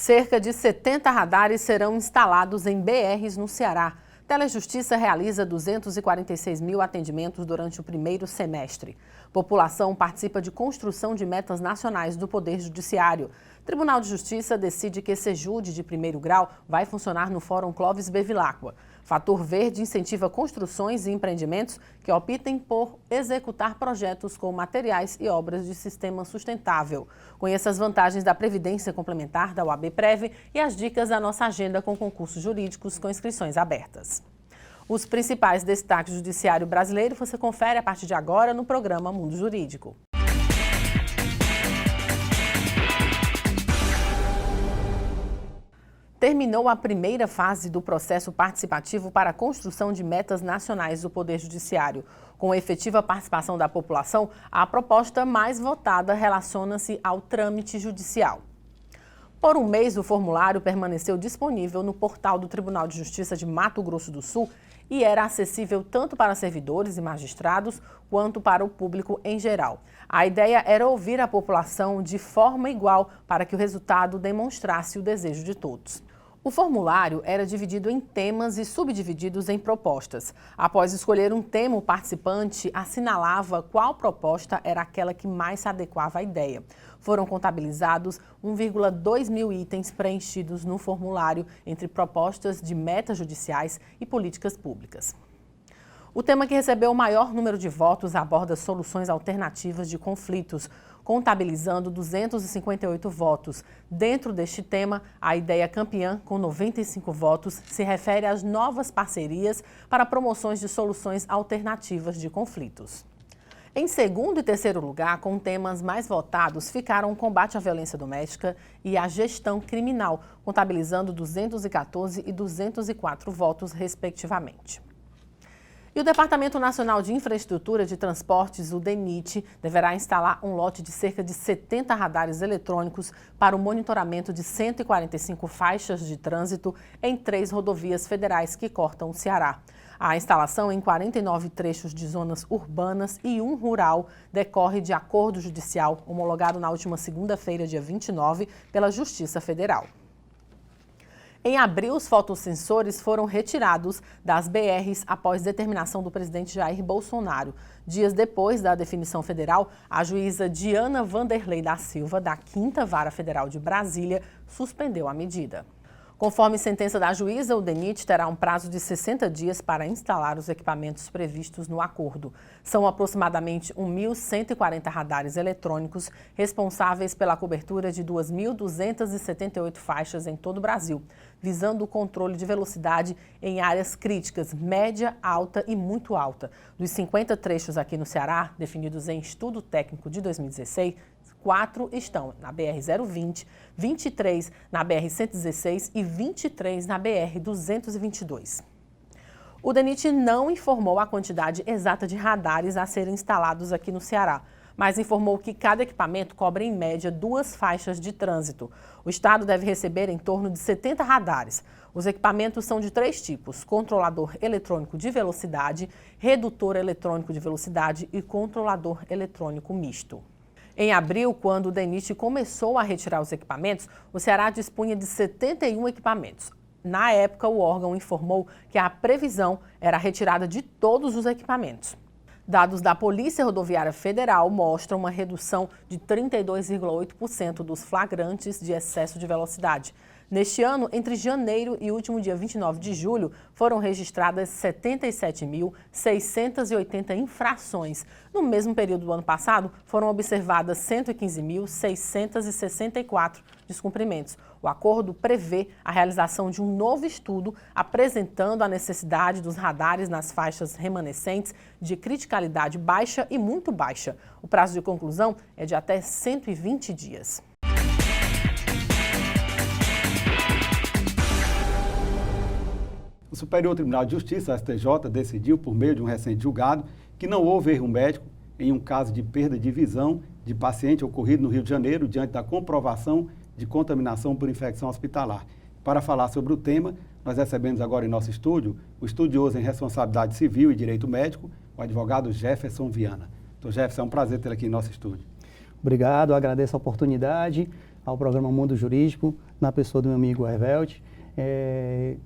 Cerca de 70 radares serão instalados em BRs no Ceará. Telejustiça realiza 246 mil atendimentos durante o primeiro semestre. População participa de construção de metas nacionais do Poder Judiciário. Tribunal de Justiça decide que Sejude de primeiro grau vai funcionar no Fórum Clóvis Bevilacqua. Fator Verde incentiva construções e empreendimentos que optem por executar projetos com materiais e obras de sistema sustentável. Conheça as vantagens da Previdência Complementar da OAB Prev e as dicas da nossa agenda com concursos jurídicos com inscrições abertas. Os principais destaques do judiciário brasileiro você confere a partir de agora no programa Mundo Jurídico. Terminou a primeira fase do processo participativo para a construção de metas nacionais do Poder Judiciário. Com a efetiva participação da população, a proposta mais votada relaciona-se ao trâmite judicial. Por um mês, o formulário permaneceu disponível no portal do Tribunal de Justiça de Mato Grosso do Sul e era acessível tanto para servidores e magistrados quanto para o público em geral. A ideia era ouvir a população de forma igual para que o resultado demonstrasse o desejo de todos. O formulário era dividido em temas e subdivididos em propostas. Após escolher um tema, o participante assinalava qual proposta era aquela que mais se adequava à ideia. Foram contabilizados 1,2 mil itens preenchidos no formulário entre propostas de metas judiciais e políticas públicas. O tema que recebeu o maior número de votos aborda soluções alternativas de conflitos, contabilizando 258 votos. Dentro deste tema, a ideia campeã, com 95 votos, se refere às novas parcerias para promoções de soluções alternativas de conflitos. Em segundo e terceiro lugar, com temas mais votados, ficaram o combate à violência doméstica e a gestão criminal, contabilizando 214 e 204 votos, respectivamente. E o Departamento Nacional de Infraestrutura de Transportes, o DENIT, deverá instalar um lote de cerca de 70 radares eletrônicos para o monitoramento de 145 faixas de trânsito em 3 rodovias federais que cortam o Ceará. A instalação em 49 trechos de zonas urbanas e 1 rural decorre de acordo judicial homologado na última segunda-feira, dia 29, pela Justiça Federal. Em abril, os fotossensores foram retirados das BRs após determinação do presidente Jair Bolsonaro. Dias depois da definição federal, a juíza Diana Vanderlei da Silva, da 5ª Vara Federal de Brasília, suspendeu a medida. Conforme sentença da juíza, o DENIT terá um prazo de 60 dias para instalar os equipamentos previstos no acordo. São aproximadamente 1.140 radares eletrônicos responsáveis pela cobertura de 2.278 faixas em todo o Brasil, visando o controle de velocidade em áreas críticas, média, alta e muito alta. Dos 50 trechos aqui no Ceará, definidos em estudo técnico de 2016, 4 estão na BR-020, 23 na BR-116 e 23 na BR-222. O DENIT não informou a quantidade exata de radares a serem instalados aqui no Ceará, mas informou que cada equipamento cobre, em média, 2 faixas de trânsito. O estado deve receber em torno de 70 radares. Os equipamentos são de 3 tipos: controlador eletrônico de velocidade, redutor eletrônico de velocidade e controlador eletrônico misto. Em abril, quando o DENIT começou a retirar os equipamentos, o Ceará dispunha de 71 equipamentos. Na época, o órgão informou que a previsão era a retirada de todos os equipamentos. Dados da Polícia Rodoviária Federal mostram uma redução de 32,8% dos flagrantes de excesso de velocidade. Neste ano, entre janeiro e o último dia 29 de julho, foram registradas 77.680 infrações. No mesmo período do ano passado, foram observadas 115.664 descumprimentos. O acordo prevê a realização de um novo estudo apresentando a necessidade dos radares nas faixas remanescentes de criticalidade baixa e muito baixa. O prazo de conclusão é de até 120 dias. O Superior Tribunal de Justiça, STJ, decidiu, por meio de um recente julgado, que não houve erro médico em um caso de perda de visão de paciente ocorrido no Rio de Janeiro, diante da comprovação de contaminação por infecção hospitalar. Para falar sobre o tema, nós recebemos agora em nosso estúdio o estudioso em responsabilidade civil e direito médico, o advogado Jefferson Viana. Doutor Jefferson, é um prazer tê-lo aqui em nosso estúdio. Obrigado, agradeço a oportunidade ao programa Mundo Jurídico na pessoa do meu amigo Hervelt,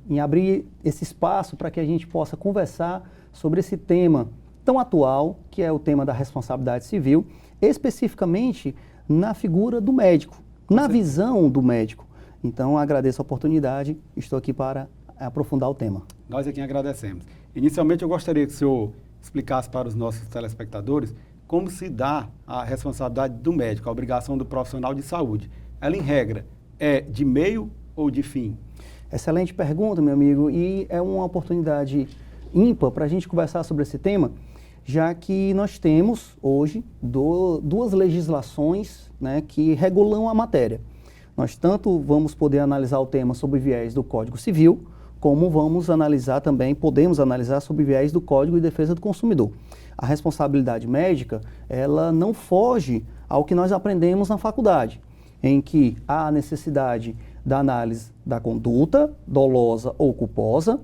em abrir esse espaço para que a gente possa conversar sobre esse tema tão atual, que é o tema da responsabilidade civil, especificamente na figura do médico, na visão do médico. Então, agradeço a oportunidade, estou aqui para aprofundar o tema. Nós é quem agradecemos. Inicialmente, eu gostaria que o senhor explicasse para os nossos telespectadores como se dá a responsabilidade do médico, a obrigação do profissional de saúde. Ela, em regra, é de meio ou de fim? Excelente pergunta, meu amigo, e é uma oportunidade ímpar para a gente conversar sobre esse tema, já que nós temos hoje duas legislações, né, que regulam a matéria. Nós tanto vamos poder analisar o tema sob o viés do Código Civil, como vamos analisar também, podemos analisar sob o viés do Código de Defesa do Consumidor. A responsabilidade médica, ela não foge ao que nós aprendemos na faculdade, em que há a necessidade da análise da conduta dolosa ou culposa,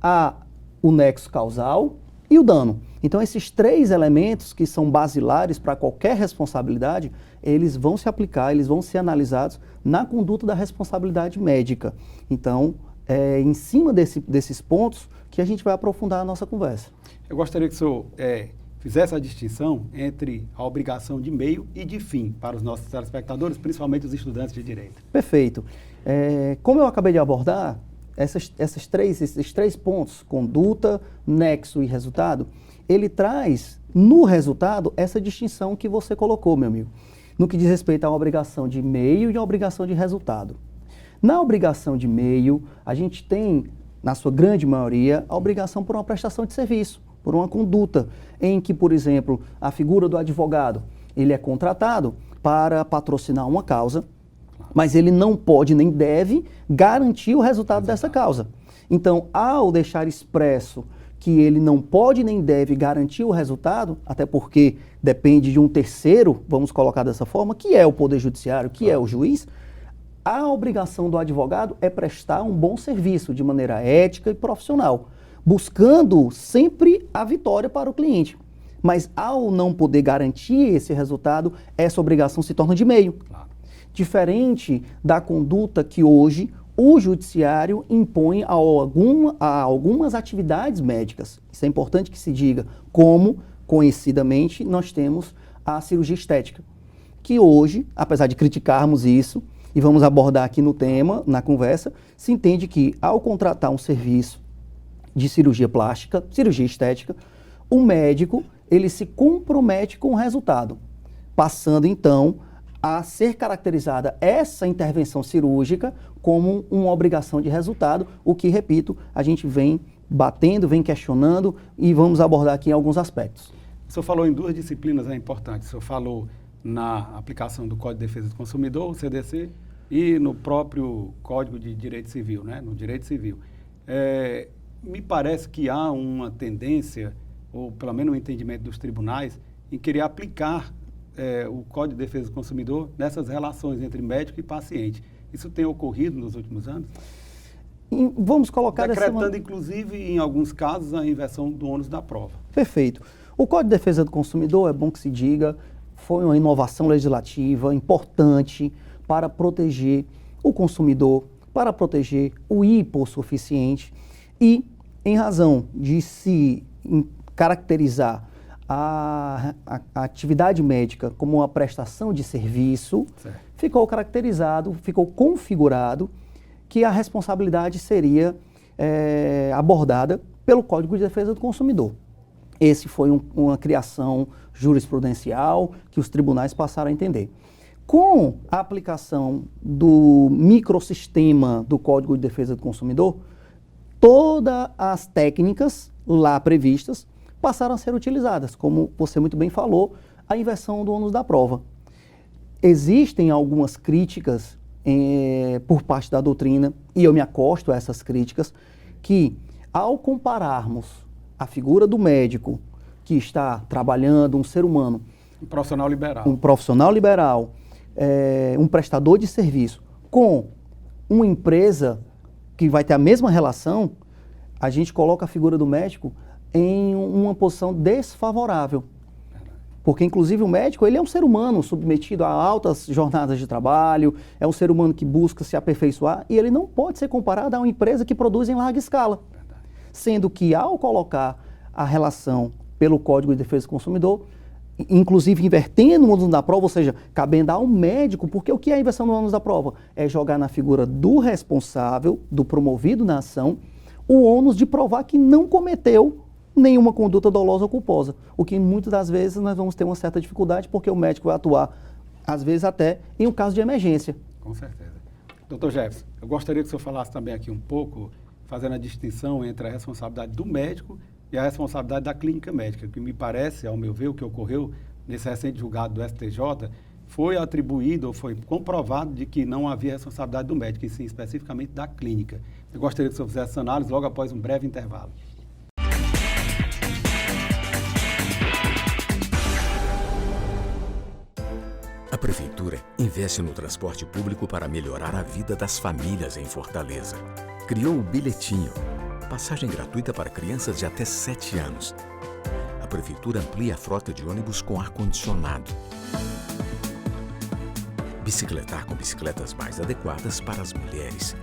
há o nexo causal e o dano. Então, esses três elementos que são basilares para qualquer responsabilidade, eles vão se aplicar, eles vão ser analisados na conduta da responsabilidade médica. Então, é em cima desses pontos que a gente vai aprofundar a nossa conversa. Eu gostaria que o senhor fizesse a distinção entre a obrigação de meio e de fim para os nossos telespectadores, principalmente os estudantes de direito. Perfeito. Como eu acabei de abordar, esses três pontos, conduta, nexo e resultado, ele traz no resultado essa distinção que você colocou, meu amigo, no que diz respeito a uma obrigação de meio e a obrigação de resultado. Na obrigação de meio, a gente tem, na sua grande maioria, a obrigação por uma prestação de serviço, por uma conduta, em que, por exemplo, a figura do advogado, ele é contratado para patrocinar uma causa, mas ele não pode nem deve garantir o resultado dessa causa. Então, ao deixar expresso que ele não pode nem deve garantir o resultado, até porque depende de um terceiro, vamos colocar dessa forma, que é o Poder Judiciário, que é o juiz, a obrigação do advogado é prestar um bom serviço de maneira ética e profissional, buscando sempre a vitória para o cliente. Mas ao não poder garantir esse resultado, essa obrigação se torna de meio. Claro. Diferente da conduta que hoje o judiciário impõe a algumas atividades médicas. Isso é importante que se diga, como, conhecidamente, nós temos a cirurgia estética, que hoje, apesar de criticarmos isso, e vamos abordar aqui no tema, na conversa, se entende que ao contratar um serviço de cirurgia plástica, cirurgia estética, o médico, ele se compromete com o resultado, passando então a ser caracterizada essa intervenção cirúrgica como uma obrigação de resultado, o que, repito, a gente vem batendo, vem questionando e vamos abordar aqui alguns aspectos. O senhor falou em duas disciplinas importantes. O senhor falou na aplicação do Código de Defesa do Consumidor, o CDC, e no próprio Código de Direito Civil, né? No Direito Civil. Me parece que há uma tendência, ou pelo menos um entendimento dos tribunais, em querer aplicar o Código de Defesa do Consumidor nessas relações entre médico e paciente. Isso tem ocorrido nos últimos anos? Vamos colocar decretando, inclusive, em alguns casos, a inversão do ônus da prova. Perfeito. O Código de Defesa do Consumidor, é bom que se diga, foi uma inovação legislativa importante para proteger o consumidor, para proteger o hipossuficiente e, em razão de se caracterizar a atividade médica como uma prestação de serviço, certo, ficou caracterizado, ficou configurado que a responsabilidade seria abordada pelo Código de Defesa do Consumidor. Esse foi uma criação jurisprudencial que os tribunais passaram a entender. Com a aplicação do microsistema do Código de Defesa do Consumidor, todas as técnicas lá previstas passaram a ser utilizadas, como você muito bem falou, a inversão do ônus da prova. Existem algumas críticas por parte da doutrina, e eu me acosto a essas críticas, que ao compararmos a figura do médico que está trabalhando, um ser humano, um profissional liberal, um prestador de serviço, com uma empresa que vai ter a mesma relação, a gente coloca a figura do médico em uma posição desfavorável. Porque, inclusive, o médico, ele é um ser humano submetido a altas jornadas de trabalho, é um ser humano que busca se aperfeiçoar e ele não pode ser comparado a uma empresa que produz em larga escala. Verdade. Sendo que, ao colocar a relação pelo Código de Defesa do Consumidor, inclusive invertendo o ônus da prova, ou seja, cabendo ao médico, porque o que é a inversão do ônus da prova? É jogar na figura do responsável, do promovido na ação, o ônus de provar que não cometeu nenhuma conduta dolosa ou culposa, o que muitas das vezes nós vamos ter uma certa dificuldade, porque o médico vai atuar, às vezes até, em um caso de emergência. Com certeza. Doutor Jefferson, eu gostaria que o senhor falasse também aqui um pouco, fazendo a distinção entre a responsabilidade do médico e a responsabilidade da clínica médica, que me parece, ao meu ver, o que ocorreu nesse recente julgado do STJ, foi atribuído ou foi comprovado de que não havia responsabilidade do médico, e sim especificamente da clínica. Eu gostaria que o senhor fizesse essa análise logo após um breve intervalo. A Prefeitura investe no transporte público para melhorar a vida das famílias em Fortaleza. Criou o Bilhetinho, passagem gratuita para crianças de até 7 anos. A Prefeitura amplia a frota de ônibus com ar-condicionado. Bicicletar com bicicletas mais adequadas para as mulheres.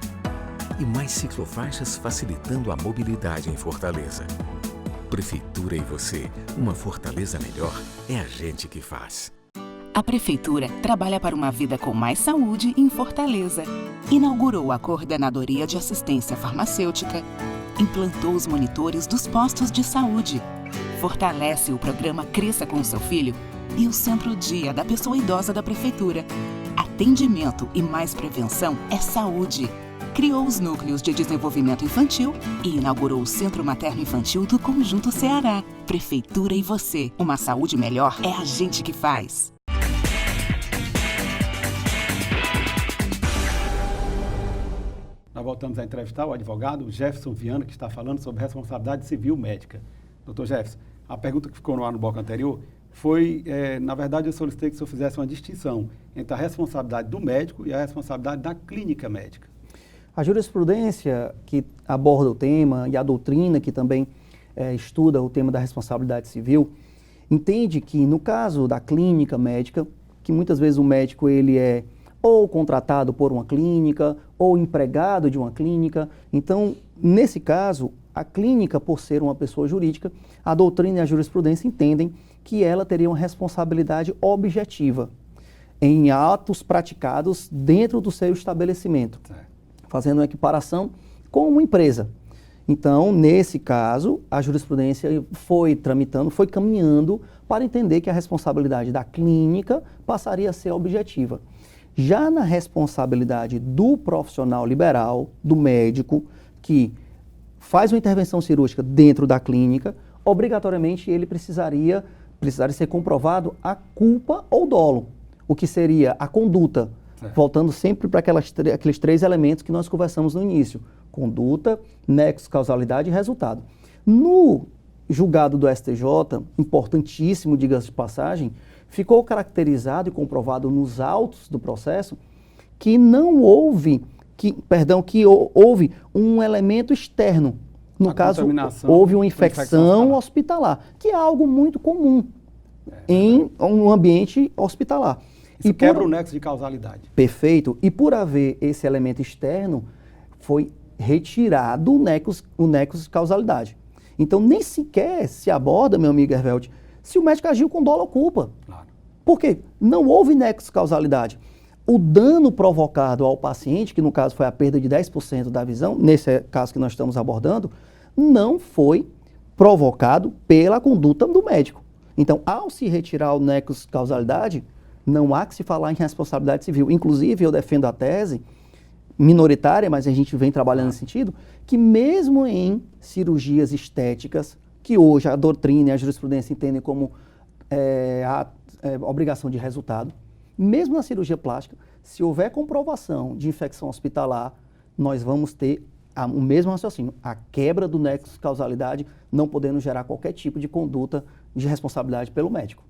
E mais ciclofaixas facilitando a mobilidade em Fortaleza. Prefeitura e você, uma Fortaleza melhor é a gente que faz. A Prefeitura trabalha para uma vida com mais saúde em Fortaleza. Inaugurou a Coordenadoria de Assistência Farmacêutica, implantou os monitores dos postos de saúde, fortalece o programa Cresça com seu Filho e o Centro Dia da Pessoa Idosa da Prefeitura. Atendimento e mais prevenção é saúde. Criou os núcleos de desenvolvimento infantil e inaugurou o Centro Materno Infantil do Conjunto Ceará. Prefeitura e você, uma saúde melhor é a gente que faz. Nós voltamos a entrevistar o advogado Jefferson Viana, que está falando sobre responsabilidade civil médica. Doutor Jefferson, a pergunta que ficou no ar no bloco anterior foi, na verdade, eu solicitei que o senhor fizesse uma distinção entre a responsabilidade do médico e a responsabilidade da clínica médica. A jurisprudência que aborda o tema e a doutrina que também estuda o tema da responsabilidade civil, entende que no caso da clínica médica, que muitas vezes o médico ele é ou contratado por uma clínica, ou empregado de uma clínica. Então, nesse caso, a clínica, por ser uma pessoa jurídica, a doutrina e a jurisprudência entendem que ela teria uma responsabilidade objetiva em atos praticados dentro do seu estabelecimento, fazendo uma equiparação com uma empresa. Então, nesse caso, a jurisprudência foi tramitando, foi caminhando para entender que a responsabilidade da clínica passaria a ser objetiva. Já na responsabilidade do profissional liberal, do médico, que faz uma intervenção cirúrgica dentro da clínica, obrigatoriamente ele precisaria ser comprovado a culpa ou dolo, o que seria a conduta, voltando sempre para aqueles 3 elementos que nós conversamos no início: conduta, nexo, causalidade e resultado. No julgado do STJ, importantíssimo, diga-se de passagem, ficou caracterizado e comprovado nos autos do processo que houve um elemento externo. No caso, houve uma infecção hospitalar, que é algo muito comum em um ambiente hospitalar. Isso quebra o nexo de causalidade. Perfeito. E por haver esse elemento externo, foi retirado o nexo de causalidade. Então, nem sequer se aborda, meu amigo Hervelt, se o médico agiu com dolo ou culpa. Claro. Por quê? Não houve nexo de causalidade. O dano provocado ao paciente, que no caso foi a perda de 10% da visão, nesse caso que nós estamos abordando, não foi provocado pela conduta do médico. Então, ao se retirar o nexo de causalidade, não há que se falar em responsabilidade civil. Inclusive, eu defendo a tese minoritária, mas a gente vem trabalhando nesse sentido, que mesmo em cirurgias estéticas, que hoje a doutrina e a jurisprudência entendem como a obrigação de resultado, mesmo na cirurgia plástica, se houver comprovação de infecção hospitalar, nós vamos ter o mesmo raciocínio, a quebra do nexo de causalidade, não podendo gerar qualquer tipo de conduta de responsabilidade pelo médico.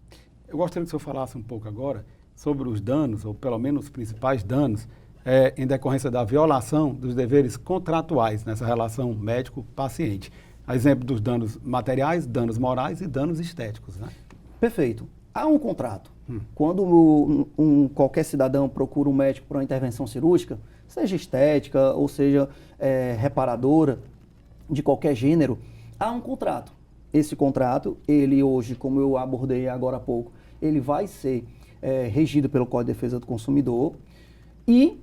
Eu gostaria que o senhor falasse um pouco agora sobre os danos, ou pelo menos os principais danos, em decorrência da violação dos deveres contratuais nessa relação médico-paciente. A exemplo dos danos materiais, danos morais e danos estéticos, né? Perfeito. Há um contrato. Quando qualquer cidadão procura um médico para uma intervenção cirúrgica, seja estética ou seja reparadora, de qualquer gênero, há um contrato. Esse contrato, ele hoje, como eu abordei agora há pouco, ele vai ser regido pelo Código de Defesa do Consumidor e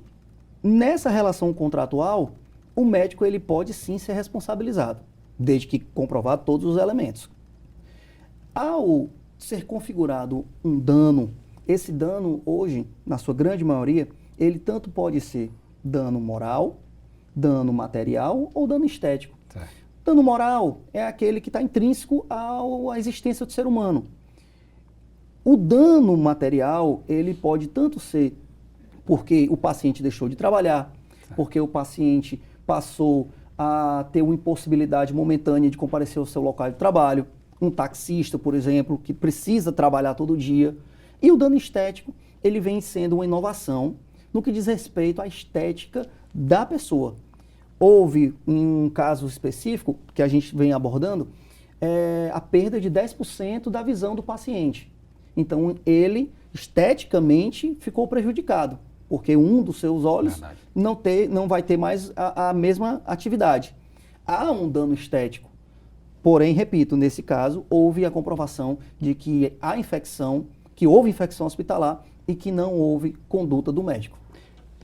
nessa relação contratual, o médico ele pode sim ser responsabilizado, desde que comprovado todos os elementos. Ao ser configurado um dano, esse dano hoje, na sua grande maioria, ele tanto pode ser dano moral, dano material ou dano estético. Certo. Dano moral é aquele que está intrínseco à existência do ser humano. O dano material, ele pode tanto ser porque o paciente deixou de trabalhar, certo, porque o paciente passou a ter uma impossibilidade momentânea de comparecer ao seu local de trabalho, um taxista, por exemplo, que precisa trabalhar todo dia. E o dano estético, ele vem sendo uma inovação no que diz respeito à estética da pessoa. Houve, em um caso específico, que a gente vem abordando, a perda de 10% da visão do paciente. Então, ele, esteticamente, ficou prejudicado, porque um dos seus olhos não vai ter mais a mesma atividade. Há um dano estético. Porém, repito, nesse caso, houve a comprovação de que houve infecção hospitalar e que não houve conduta do médico.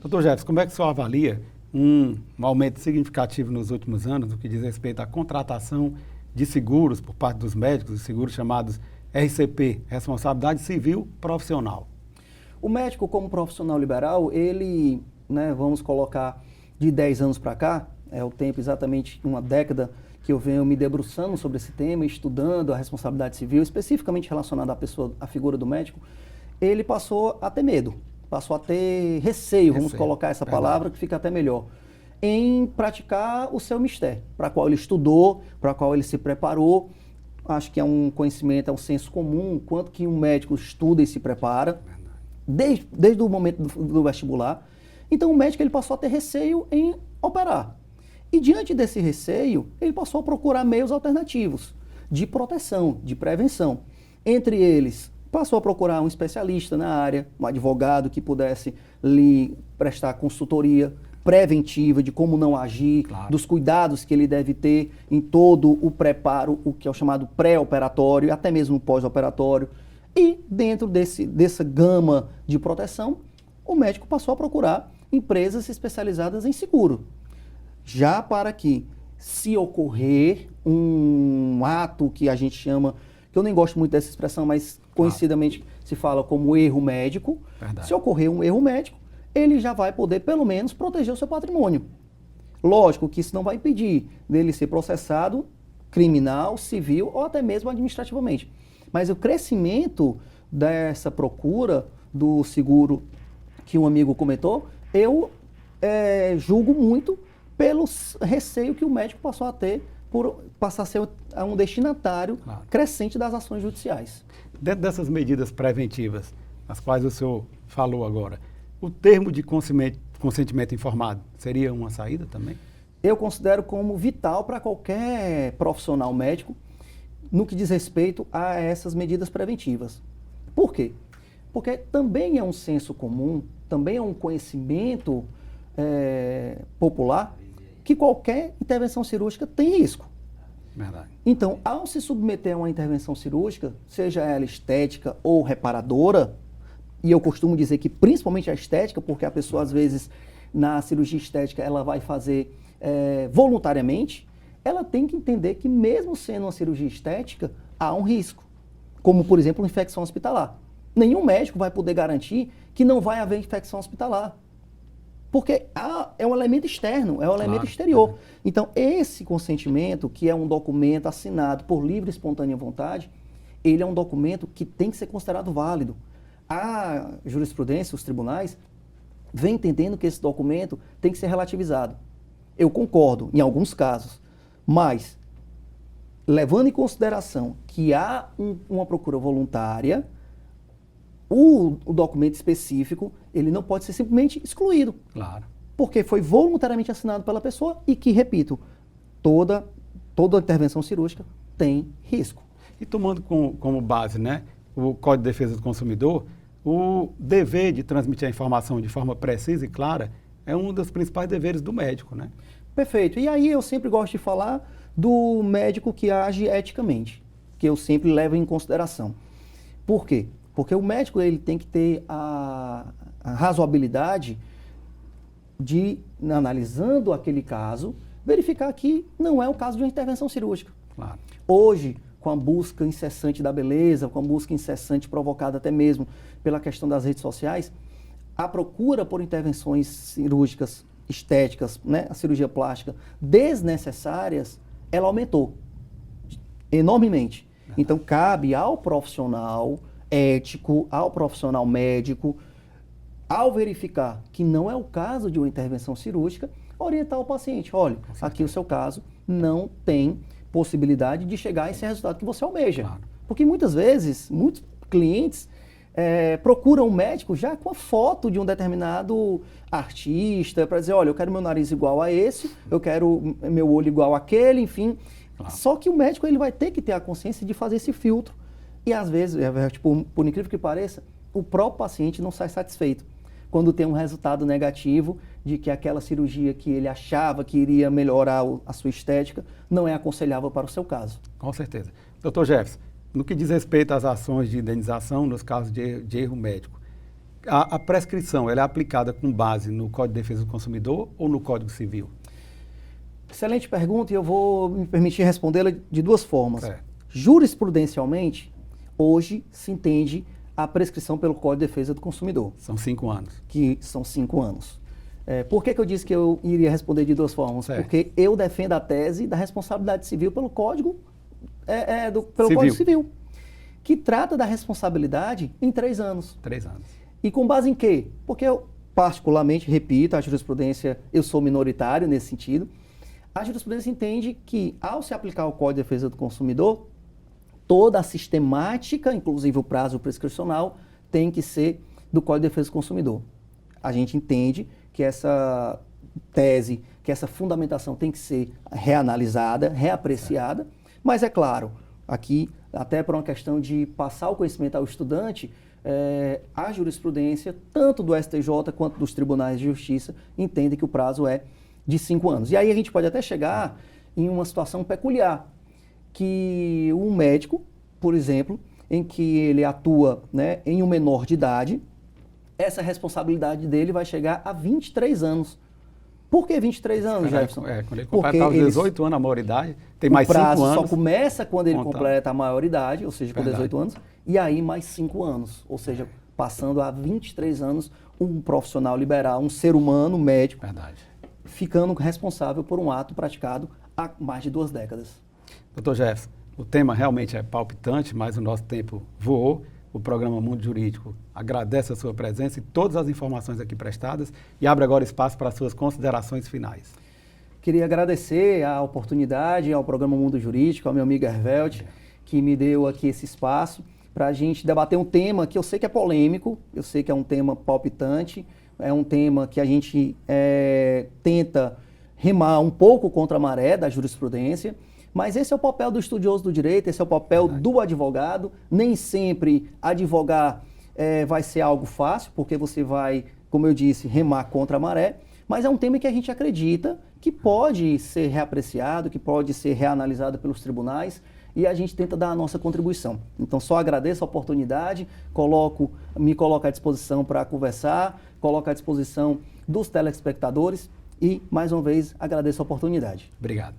Doutor Jefferson, como é que o senhor avalia um aumento significativo nos últimos anos no que diz respeito à contratação de seguros por parte dos médicos, os seguros chamados RCP, Responsabilidade Civil Profissional? O médico, como profissional liberal, ele, vamos colocar de 10 anos para cá, é o tempo exatamente uma década que eu venho me debruçando sobre esse tema, estudando a responsabilidade civil, especificamente relacionada à figura do médico, ele passou a ter medo, passou a ter receio, vamos colocar essa palavra que fica até melhor, em praticar o seu mistério, para qual ele estudou, para qual ele se preparou. Acho que é um conhecimento, é um senso comum, quanto que um médico estuda e se prepara, desde o momento do vestibular. Então o médico ele passou a ter receio em operar. E diante desse receio, ele passou a procurar meios alternativos de proteção, de prevenção. Entre eles, passou a procurar um especialista na área, um advogado que pudesse lhe prestar consultoria preventiva de como não agir, claro, dos cuidados que ele deve ter em todo o preparo, o que é o chamado pré-operatório, até mesmo pós-operatório. E dentro dessa gama de proteção, o médico passou a procurar empresas especializadas em seguro. Já para que, se ocorrer um ato que a gente chama, que eu nem gosto muito dessa expressão, mas conhecidamente se fala como erro médico, se ocorrer um erro médico, ele já vai poder, pelo menos, proteger o seu patrimônio. Lógico que isso não vai impedir dele ser processado criminal, civil ou até mesmo administrativamente. Mas o crescimento dessa procura do seguro que um amigo comentou, eu julgo muito pelo receio que o médico passou a ter por passar a ser um destinatário crescente das ações judiciais. Dentro dessas medidas preventivas, as quais o senhor falou agora, o termo de consentimento informado seria uma saída também? Eu considero como vital para qualquer profissional médico no que diz respeito a essas medidas preventivas. Por quê? Porque também é um senso comum, também é um conhecimento popular que qualquer intervenção cirúrgica tem risco. Verdade. Então, ao se submeter a uma intervenção cirúrgica, seja ela estética ou reparadora, e eu costumo dizer que principalmente a estética, porque a pessoa às vezes na cirurgia estética ela vai fazer voluntariamente, ela tem que entender que mesmo sendo uma cirurgia estética, há um risco, como por exemplo infecção hospitalar. Nenhum médico vai poder garantir que não vai haver infecção hospitalar. Porque é um elemento externo, é um elemento exterior. Então, esse consentimento, que é um documento assinado por livre e espontânea vontade, ele é um documento que tem que ser considerado válido. A jurisprudência, os tribunais, vem entendendo que esse documento tem que ser relativizado. Eu concordo, em alguns casos, mas, levando em consideração que há uma procura voluntária, o documento específico, ele não pode ser simplesmente excluído. Claro. Porque foi voluntariamente assinado pela pessoa e que, repito, toda intervenção cirúrgica tem risco. E tomando como base, o Código de Defesa do Consumidor, o dever de transmitir a informação de forma precisa e clara é um dos principais deveres do médico, né? Perfeito. E aí eu sempre gosto de falar do médico que age eticamente, que eu sempre levo em consideração. Por quê? Porque o médico ele tem que ter a razoabilidade de, analisando aquele caso, verificar que não é o caso de uma intervenção cirúrgica. Claro. Hoje, com a busca incessante da beleza, com a busca incessante provocada até mesmo pela questão das redes sociais, a procura por intervenções cirúrgicas, estéticas, né, a cirurgia plástica, desnecessárias, ela aumentou enormemente. Então, cabe ao profissional ético, ao profissional médico, ao verificar que não é o caso de uma intervenção cirúrgica, orientar o paciente. Olha, aqui o seu caso não tem possibilidade de chegar a esse resultado que você almeja. Claro. Porque muitas vezes, muitos clientes procuram um médico já com a foto de um determinado artista para dizer, olha, eu quero meu nariz igual a esse, eu quero meu olho igual àquele, enfim. Claro. Só que o médico ele vai ter que ter a consciência de fazer esse filtro. E às vezes, tipo, por incrível que pareça, o próprio paciente não sai satisfeito quando tem um resultado negativo de que aquela cirurgia que ele achava que iria melhorar a sua estética não é aconselhável para o seu caso. Com certeza. Dr. Jefferson, no que diz respeito às ações de indenização nos casos de erro médico, a prescrição ela é aplicada com base no Código de Defesa do Consumidor ou no Código Civil? Excelente pergunta e eu vou me permitir respondê-la de duas formas. É. Jurisprudencialmente, hoje se entende a prescrição pelo Código de Defesa do Consumidor, São 5 anos. que são 5 anos. Por que eu disse que eu iria responder de duas formas? Certo. Porque eu defendo a tese da responsabilidade civil pelo Código, Civil. Código Civil, que trata da responsabilidade em 3 anos. 3 anos. E com base em quê? Porque eu, particularmente, repito, a jurisprudência, eu sou minoritário nesse sentido, a jurisprudência entende que, ao se aplicar o Código de Defesa do Consumidor, toda a sistemática, inclusive o prazo prescricional, tem que ser do Código de Defesa do Consumidor. A gente entende que essa tese, que essa fundamentação tem que ser reanalisada, reapreciada, mas é claro, aqui, até por uma questão de passar o conhecimento ao estudante, a jurisprudência, tanto do STJ quanto dos tribunais de justiça, entende que o prazo é de 5 anos. E aí a gente pode até chegar em uma situação peculiar, que um médico, por exemplo, em que ele atua, né, em um menor de idade, essa responsabilidade dele vai chegar a 23 anos. Por que 23 anos, Jefferson? Quando ele completar os 18 anos, a maioridade, tem mais 5 anos. O prazo só começa quando ele completa a maioridade, ou seja, com Verdade. 18 anos, e aí mais 5 anos, ou seja, passando a 23 anos, um profissional liberal, um ser humano, médico, Verdade. ficando responsável por um ato praticado há mais de 2 décadas. Dr. Jefferson, o tema realmente é palpitante, mas o nosso tempo voou. O programa Mundo Jurídico agradece a sua presença e todas as informações aqui prestadas e abre agora espaço para as suas considerações finais. Queria agradecer a oportunidade ao programa Mundo Jurídico, ao meu amigo Hervelt, que me deu aqui esse espaço para a gente debater um tema que eu sei que é polêmico, eu sei que é um tema palpitante, é um tema que a gente tenta remar um pouco contra a maré da jurisprudência, mas esse é o papel do estudioso do direito, esse é o papel do advogado. Nem sempre advogar vai ser algo fácil, porque você vai, como eu disse, remar contra a maré, mas é um tema que a gente acredita que pode ser reapreciado, que pode ser reanalisado pelos tribunais, e a gente tenta dar a nossa contribuição. Então, só agradeço a oportunidade, me coloco à disposição para conversar, coloco à disposição dos telespectadores e, mais uma vez, agradeço a oportunidade. Obrigado.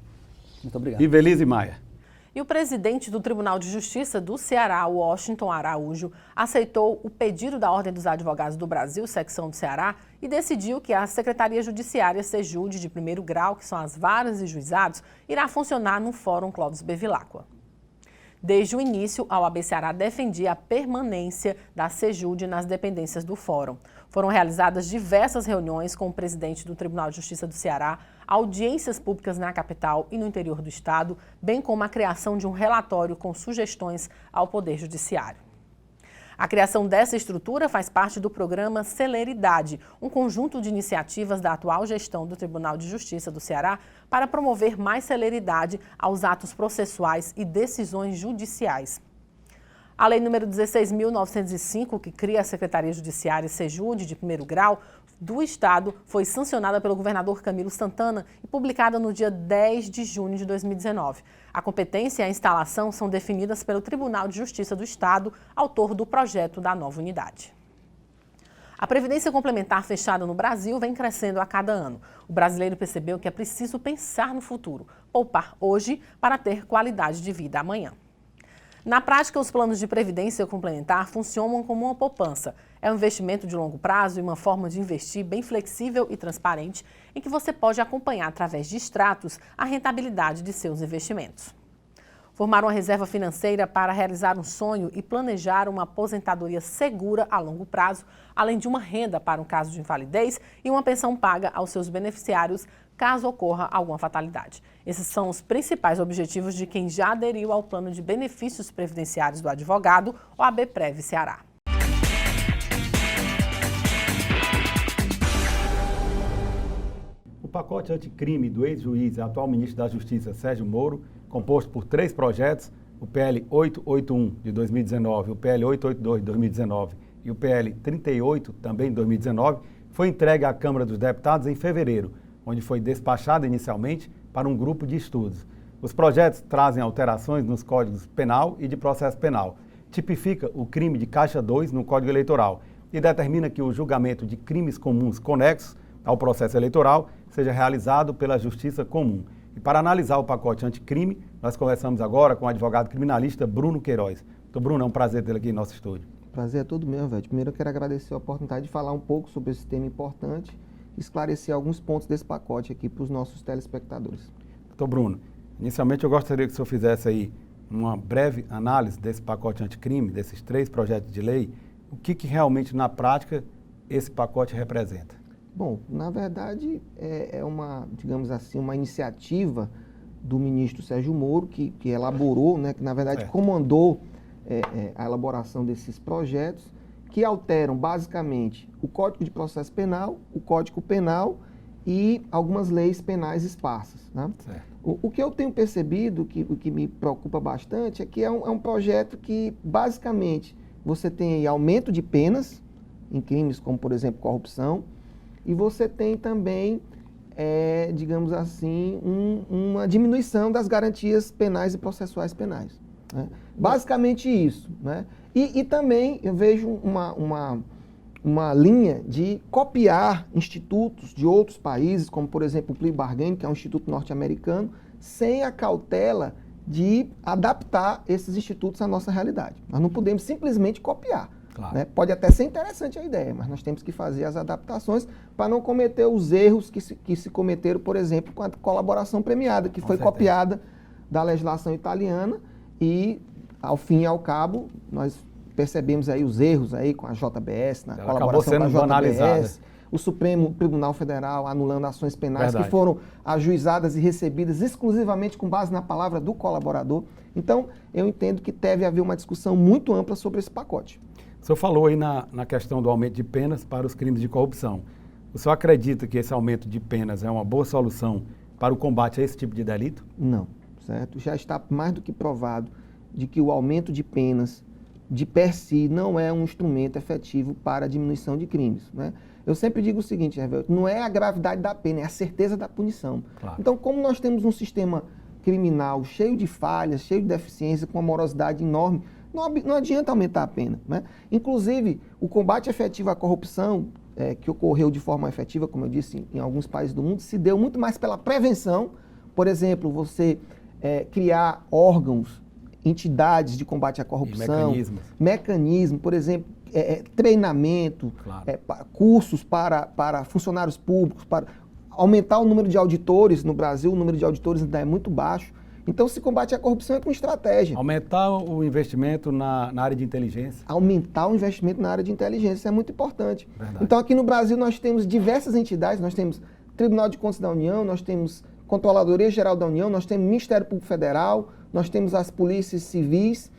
Muito obrigado. Ivelise Maia. E o presidente do Tribunal de Justiça do Ceará, Washington Araújo, aceitou o pedido da Ordem dos Advogados do Brasil, secção do Ceará, e decidiu que a Secretaria Judiciária Sejude de primeiro grau, que são as varas e juizados, irá funcionar no Fórum Clóvis Bevilacqua. Desde o início, a OAB Ceará defendia a permanência da Sejude nas dependências do Fórum. Foram realizadas diversas reuniões com o presidente do Tribunal de Justiça do Ceará, audiências públicas na capital e no interior do estado, bem como a criação de um relatório com sugestões ao Poder Judiciário. A criação dessa estrutura faz parte do programa Celeridade, um conjunto de iniciativas da atual gestão do Tribunal de Justiça do Ceará para promover mais celeridade aos atos processuais e decisões judiciais. A lei número 16.905, que cria a Secretaria Judiciária Sejud de primeiro grau do Estado, foi sancionada pelo governador Camilo Santana e publicada no dia 10 de junho de 2019. A competência e a instalação são definidas pelo Tribunal de Justiça do Estado, autor do projeto da nova unidade. A previdência complementar fechada no Brasil vem crescendo a cada ano. O brasileiro percebeu que é preciso pensar no futuro, poupar hoje para ter qualidade de vida amanhã. Na prática, os planos de previdência complementar funcionam como uma poupança. É um investimento de longo prazo e uma forma de investir bem flexível e transparente, em que você pode acompanhar através de extratos a rentabilidade de seus investimentos. Formar uma reserva financeira para realizar um sonho e planejar uma aposentadoria segura a longo prazo, além de uma renda para um caso de invalidez e uma pensão paga aos seus beneficiários caso ocorra alguma fatalidade. Esses são os principais objetivos de quem já aderiu ao plano de benefícios previdenciários do advogado, o ABPrev Ceará. O pacote anticrime do ex-juiz e atual ministro da Justiça, Sérgio Moro, composto por 3 projetos, o PL 881 de 2019, o PL 882 de 2019 e o PL 38, também de 2019, foi entregue à Câmara dos Deputados em fevereiro, onde foi despachado inicialmente para um grupo de estudos. Os projetos trazem alterações nos códigos penal e de processo penal, tipifica o crime de caixa 2 no Código Eleitoral e determina que o julgamento de crimes comuns conexos ao processo eleitoral seja realizado pela Justiça Comum. E para analisar o pacote anticrime, nós conversamos agora com o advogado criminalista Bruno Queiroz. Então, Bruno, é um prazer tê-lo aqui em nosso estúdio. Prazer é todo meu, velho. Primeiro eu quero agradecer a oportunidade de falar um pouco sobre esse tema importante, esclarecer alguns pontos desse pacote aqui para os nossos telespectadores. Doutor Bruno, inicialmente eu gostaria que o senhor fizesse aí uma breve análise desse pacote anticrime, desses 3 projetos de lei, o que realmente na prática esse pacote representa. Bom, na verdade é uma, digamos assim, uma iniciativa do ministro Sérgio Moro que elaborou, né, que na verdade comandou a elaboração desses projetos, que alteram basicamente o Código de Processo Penal, o Código Penal e algumas leis penais esparsas, né? O que eu tenho percebido, o que me preocupa bastante, é que é um projeto que basicamente você tem aí aumento de penas em crimes como, por exemplo, corrupção, e você tem também, digamos assim, uma diminuição das garantias penais e processuais penais, né? Basicamente isso, né? E também eu vejo uma linha de copiar institutos de outros países, como por exemplo o plea bargain, que é um instituto norte-americano, sem a cautela de adaptar esses institutos à nossa realidade. Nós não podemos simplesmente copiar. Claro. Né? Pode até ser interessante a ideia, mas nós temos que fazer as adaptações para não cometer os erros que se cometeram, por exemplo, com a colaboração premiada, que foi copiada da legislação italiana e, ao fim e ao cabo, nós percebemos aí os erros aí com a JBS, na colaboração com a JBS, o Supremo Tribunal Federal anulando ações penais que foram ajuizadas e recebidas exclusivamente com base na palavra do colaborador. Então, eu entendo que deve haver uma discussão muito ampla sobre esse pacote. O senhor falou aí na questão do aumento de penas para os crimes de corrupção. O senhor acredita que esse aumento de penas é uma boa solução para o combate a esse tipo de delito? Não, certo? Já está mais do que provado de que o aumento de penas, de per si, não é um instrumento efetivo para a diminuição de crimes, né? Eu sempre digo o seguinte, Revelto, não é a gravidade da pena, é a certeza da punição. Claro. Então, como nós temos um sistema criminal cheio de falhas, cheio de deficiência, com uma morosidade enorme, não adianta aumentar a pena, né? Inclusive, o combate efetivo à corrupção, que ocorreu de forma efetiva, como eu disse, em alguns países do mundo, se deu muito mais pela prevenção. Por exemplo, você criar órgãos, entidades de combate à corrupção, mecanismos, por exemplo, treinamento, cursos para funcionários públicos, para aumentar o número de auditores. No Brasil, o número de auditores ainda é muito baixo. Então, se combate a corrupção é com estratégia. Aumentar o investimento na área de inteligência. Aumentar o investimento na área de inteligência, isso é muito importante. Verdade. Então, aqui no Brasil, nós temos diversas entidades, nós temos Tribunal de Contas da União, nós temos Controladoria Geral da União, nós temos Ministério Público Federal, nós temos as polícias civis,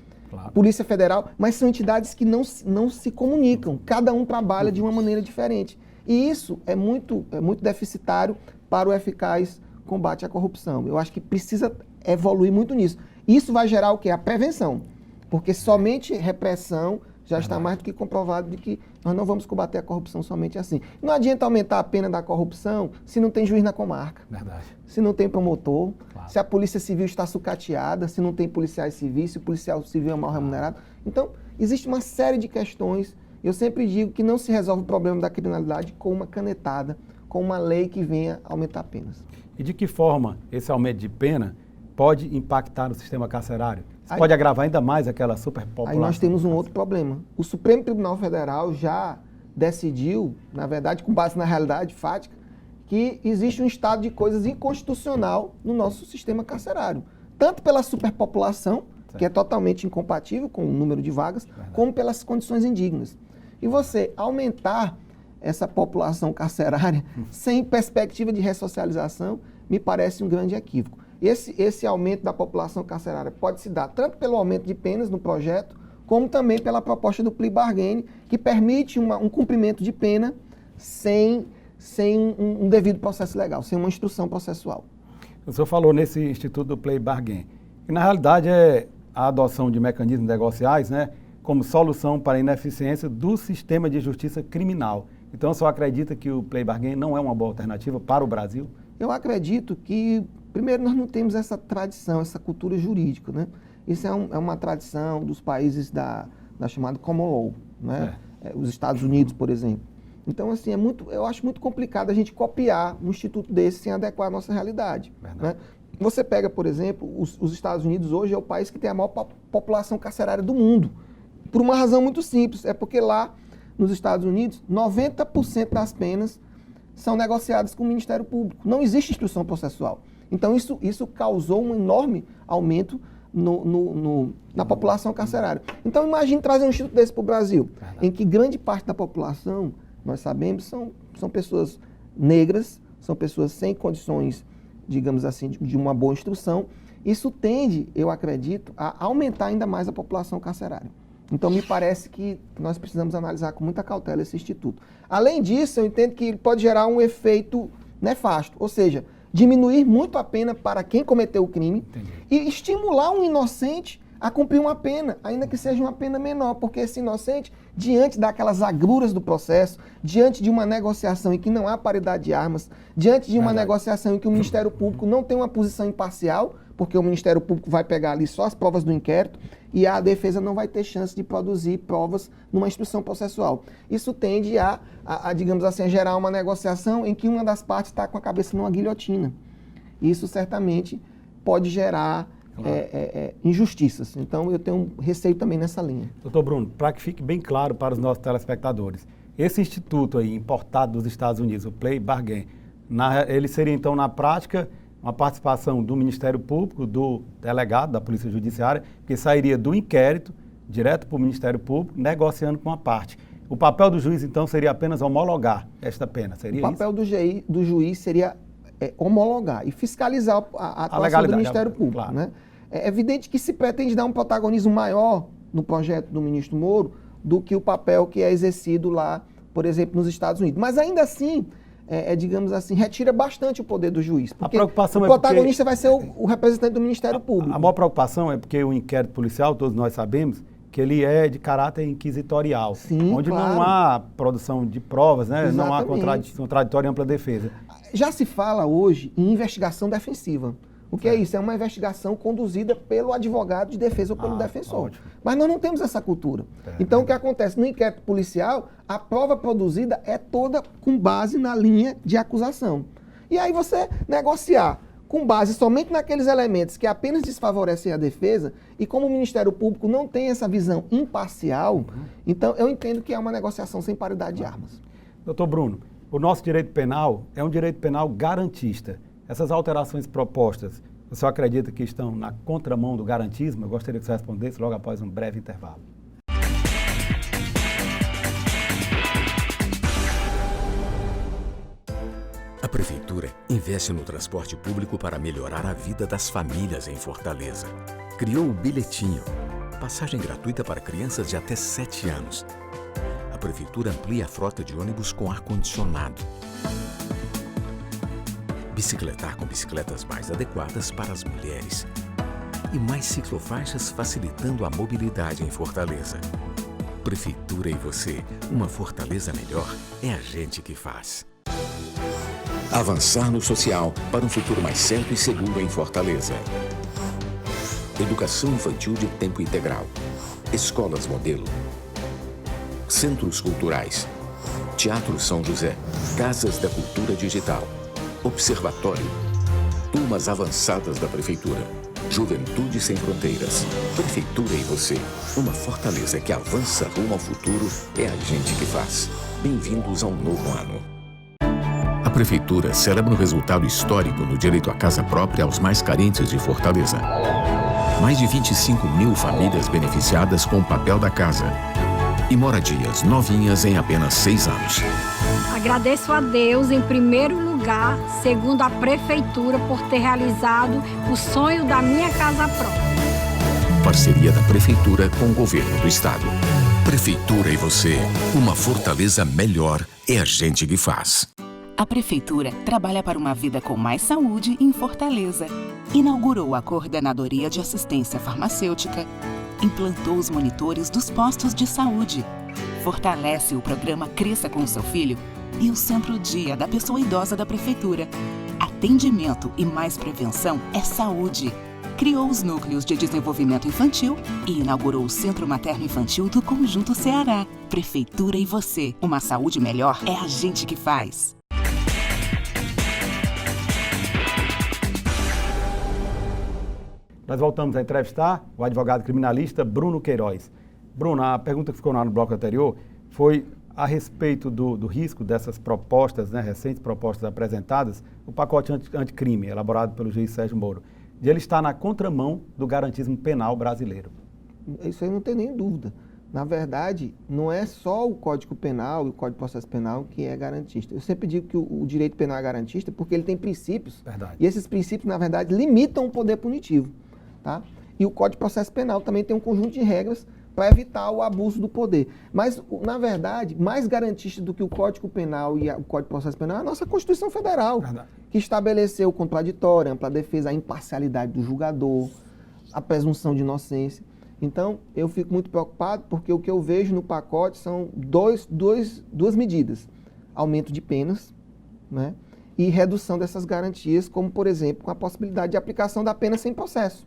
Polícia Federal, mas são entidades que não se comunicam, cada um trabalha de uma maneira diferente. E isso é muito deficitário para o eficaz combate à corrupção. Eu acho que precisa evoluir muito nisso. Isso vai gerar o quê? A prevenção. Porque somente repressão já está mais do que comprovado de que nós não vamos combater a corrupção somente assim. Não adianta aumentar a pena da corrupção se não tem juiz na comarca. Verdade. Se não tem promotor, Claro. se a polícia civil está sucateada, se não tem policiais civis, se o policial civil é mal remunerado. Então, existe uma série de questões. Eu sempre digo que não se resolve o problema da criminalidade com uma canetada, com uma lei que venha aumentar penas. E de que forma esse aumento de pena pode impactar no sistema carcerário? Isso Aí- pode agravar ainda mais aquela superpopulação? Aí nós temos um outro problema. O Supremo Tribunal Federal já decidiu, na verdade, com base na realidade fática, que existe um estado de coisas inconstitucional no nosso sistema carcerário. Tanto pela superpopulação, que é totalmente incompatível com o número de vagas, como pelas condições indignas. E você aumentar essa população carcerária sem perspectiva de ressocialização, me parece um grande equívoco. Esse aumento da população carcerária pode se dar tanto pelo aumento de penas no projeto, como também pela proposta do plea bargain, que permite um cumprimento de pena sem um devido processo legal, sem uma instrução processual. O senhor falou nesse Instituto do Plea Bargain, que na realidade é a adoção de mecanismos negociais, né, como solução para a ineficiência do sistema de justiça criminal. Então, o senhor acredita que o Plea Bargain não é uma boa alternativa para o Brasil? Eu acredito que, primeiro, nós não temos essa tradição, essa cultura jurídica, né? Isso é uma tradição dos países da chamada common law, né? Os Estados Unidos, por exemplo. Então, assim, eu acho muito complicado a gente copiar um instituto desse sem adequar à nossa realidade. Né? Você pega, por exemplo, os Estados Unidos hoje é o país que tem a maior população carcerária do mundo. Por uma razão muito simples, é porque lá, nos Estados Unidos, 90% das penas são negociadas com o Ministério Público. Não existe instrução processual. Então, isso causou um enorme aumento na população carcerária. Então, imagine trazer um instituto desse para o Brasil, em que grande parte da população, nós sabemos, são pessoas negras, são pessoas sem condições, digamos assim, de uma boa instrução. Isso tende, eu acredito, a aumentar ainda mais a população carcerária. Então, me parece que nós precisamos analisar com muita cautela esse instituto. Além disso, eu entendo que ele pode gerar um efeito nefasto, ou seja, diminuir muito a pena para quem cometeu o crime. Entendi. E estimular um inocente a cumprir uma pena, ainda que seja uma pena menor, porque esse inocente, diante daquelas agruras do processo, diante de uma negociação em que não há paridade de armas, diante de uma negociação em que o Ministério Público não tem uma posição imparcial, porque o Ministério Público vai pegar ali só as provas do inquérito e a defesa não vai ter chance de produzir provas numa instrução processual. Isso tende digamos assim, a gerar uma negociação em que uma das partes está com a cabeça numa guilhotina. Isso certamente pode gerar injustiças. Então, eu tenho um receio também nessa linha. Doutor Bruno, para que fique bem claro para os nossos telespectadores, esse instituto aí, importado dos Estados Unidos, o Plea Bargain, ele seria então, na prática, uma participação do Ministério Público, do delegado da Polícia Judiciária, que sairia do inquérito, direto para o Ministério Público, negociando com a parte. O papel do juiz, então, seria apenas homologar esta pena, seria isso? O papel do juiz seria homologar e fiscalizar a atuação do Ministério Público. Claro. Né? É evidente que se pretende dar um protagonismo maior no projeto do ministro Moro do que o papel que é exercido lá, por exemplo, nos Estados Unidos. Mas ainda assim, digamos assim, retira bastante o poder do juiz. Porque o protagonista vai ser o representante do Ministério Público. A maior preocupação é porque o inquérito policial, todos nós sabemos, que ele é de caráter inquisitorial. Sim, onde claro. Não há produção de provas, né? Exatamente. Não há contraditória e ampla defesa. Já se fala hoje em investigação defensiva. O que é isso? É uma investigação conduzida pelo advogado de defesa ou pelo defensor. Ótimo. Mas nós não temos essa cultura. Então, o que acontece? No inquérito policial, a prova produzida é toda com base na linha de acusação. E aí você negociar com base somente naqueles elementos que apenas desfavorecem a defesa, e como o Ministério Público não tem essa visão imparcial, então eu entendo que é uma negociação sem paridade de armas. Doutor Bruno, o nosso direito penal é um direito penal garantista. Essas alterações propostas, o senhor acredita que estão na contramão do garantismo? Eu gostaria que você respondesse logo após um breve intervalo. A Prefeitura investe no transporte público para melhorar a vida das famílias em Fortaleza. Criou o Bilhetinho, passagem gratuita para crianças de até 7 anos. A Prefeitura amplia a frota de ônibus com ar-condicionado. Bicicletar com bicicletas mais adequadas para as mulheres. e mais ciclofaixas facilitando a mobilidade em Fortaleza. Prefeitura e você, uma Fortaleza melhor, é a gente que faz. Avançar no social para um futuro mais certo e seguro em Fortaleza. Educação infantil de tempo integral. Escolas modelo. Centros culturais. Teatro São José. Casas da Cultura Digital. Observatório. Turmas avançadas da Prefeitura. Juventude Sem Fronteiras. Prefeitura e você. Uma Fortaleza que avança rumo ao futuro é a gente que faz. Bem-vindos a um novo ano. A Prefeitura celebra um resultado histórico no direito à casa própria aos mais carentes de Fortaleza. Mais de 25 mil famílias beneficiadas com o papel da casa. E moradias novinhas em apenas 6 anos. Agradeço a Deus, em primeiro lugar, segundo a Prefeitura, por ter realizado o sonho da minha casa própria. Parceria da Prefeitura com o Governo do Estado. Prefeitura e você, uma Fortaleza melhor é a gente que faz. A Prefeitura trabalha para uma vida com mais saúde em Fortaleza. Inaugurou a Coordenadoria de Assistência Farmacêutica, implantou os monitores dos postos de saúde, fortalece o programa Cresça com o Seu Filho e o Centro-Dia da Pessoa Idosa da Prefeitura. Atendimento e mais prevenção é saúde. Criou os núcleos de desenvolvimento infantil e inaugurou o Centro Materno-Infantil do Conjunto Ceará. Prefeitura e você, uma saúde melhor é a gente que faz. Nós voltamos a entrevistar o advogado criminalista Bruno Queiroz. Bruno, a pergunta que ficou no bloco anterior foi a respeito do risco dessas propostas, né, recentes propostas apresentadas, o pacote anticrime, elaborado pelo juiz Sérgio Moro, de ele estar na contramão do garantismo penal brasileiro. Isso aí não tem nem dúvida. Na verdade, não é só o Código Penal e o Código de Processo Penal que é garantista. Eu sempre digo que o direito penal é garantista porque ele tem princípios. Verdade. E esses princípios, na verdade, limitam o poder punitivo. Tá? E o Código de Processo Penal também tem um conjunto de regras para evitar o abuso do poder. Mas, na verdade, mais garantista do que o Código Penal e o Código de Processo Penal é a nossa Constituição Federal, que estabeleceu o contraditório, a ampla defesa, a imparcialidade do julgador, a presunção de inocência. Então, eu fico muito preocupado porque o que eu vejo no pacote são duas medidas. Aumento de penas, né, e redução dessas garantias, como, por exemplo, com a possibilidade de aplicação da pena sem processo.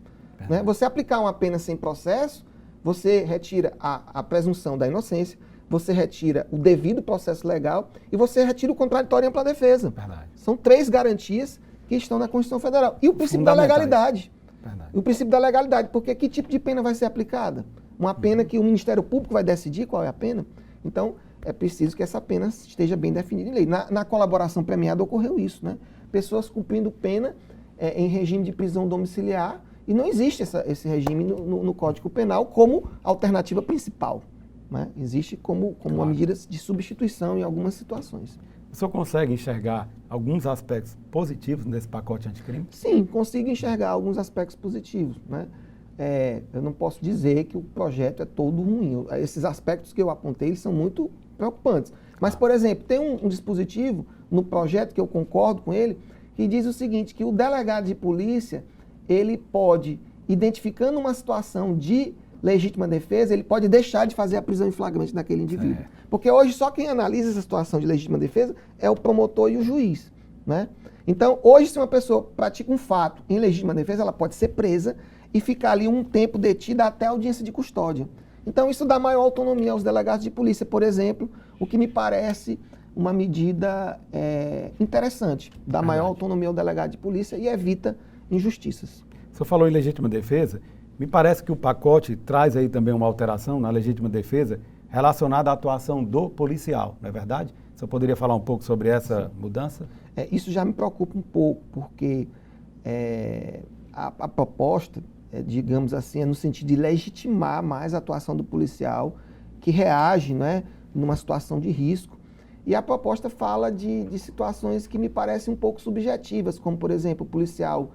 Né? Você aplicar uma pena sem processo, você retira a presunção da inocência, você retira o devido processo legal e você retira o contraditório e ampla defesa. Verdade. São 3 garantias que estão na Constituição Federal. E o princípio da legalidade. Verdade. O princípio da legalidade, porque que tipo de pena vai ser aplicada? Uma pena que o Ministério Público vai decidir qual é a pena. Então, é preciso que essa pena esteja bem definida em lei. Na colaboração premiada ocorreu isso, né? Pessoas cumprindo pena em regime de prisão domiciliar e não existe esse regime no Código Penal como alternativa principal. Né? Existe como uma medida de substituição em algumas situações. O senhor consegue enxergar alguns aspectos positivos nesse pacote anticrime? Sim, consigo enxergar alguns aspectos positivos. Né? Eu não posso dizer que o projeto é todo ruim. Esses aspectos que eu apontei eles são muito preocupantes. Mas, por exemplo, tem um dispositivo no projeto que eu concordo com ele, que diz o seguinte, que o delegado de polícia, ele pode, identificando uma situação de legítima defesa, ele pode deixar de fazer a prisão em flagrante daquele indivíduo. Porque hoje só quem analisa essa situação de legítima defesa é o promotor e o juiz. Né? Então, hoje, se uma pessoa pratica um fato em legítima defesa, ela pode ser presa e ficar ali um tempo detida até a audiência de custódia. Então, isso dá maior autonomia aos delegados de polícia, por exemplo, o que me parece uma medida interessante. Dá maior autonomia ao delegado de polícia e evita injustiças. O senhor falou em legítima defesa. Me parece que o pacote traz aí também uma alteração na legítima defesa relacionada à atuação do policial, não é verdade? O senhor poderia falar um pouco sobre essa mudança? Isso já me preocupa um pouco, porque a proposta, digamos assim, é no sentido de legitimar mais a atuação do policial que reage, né, numa situação de risco. E a proposta fala de situações que me parecem um pouco subjetivas, como, por exemplo, o policial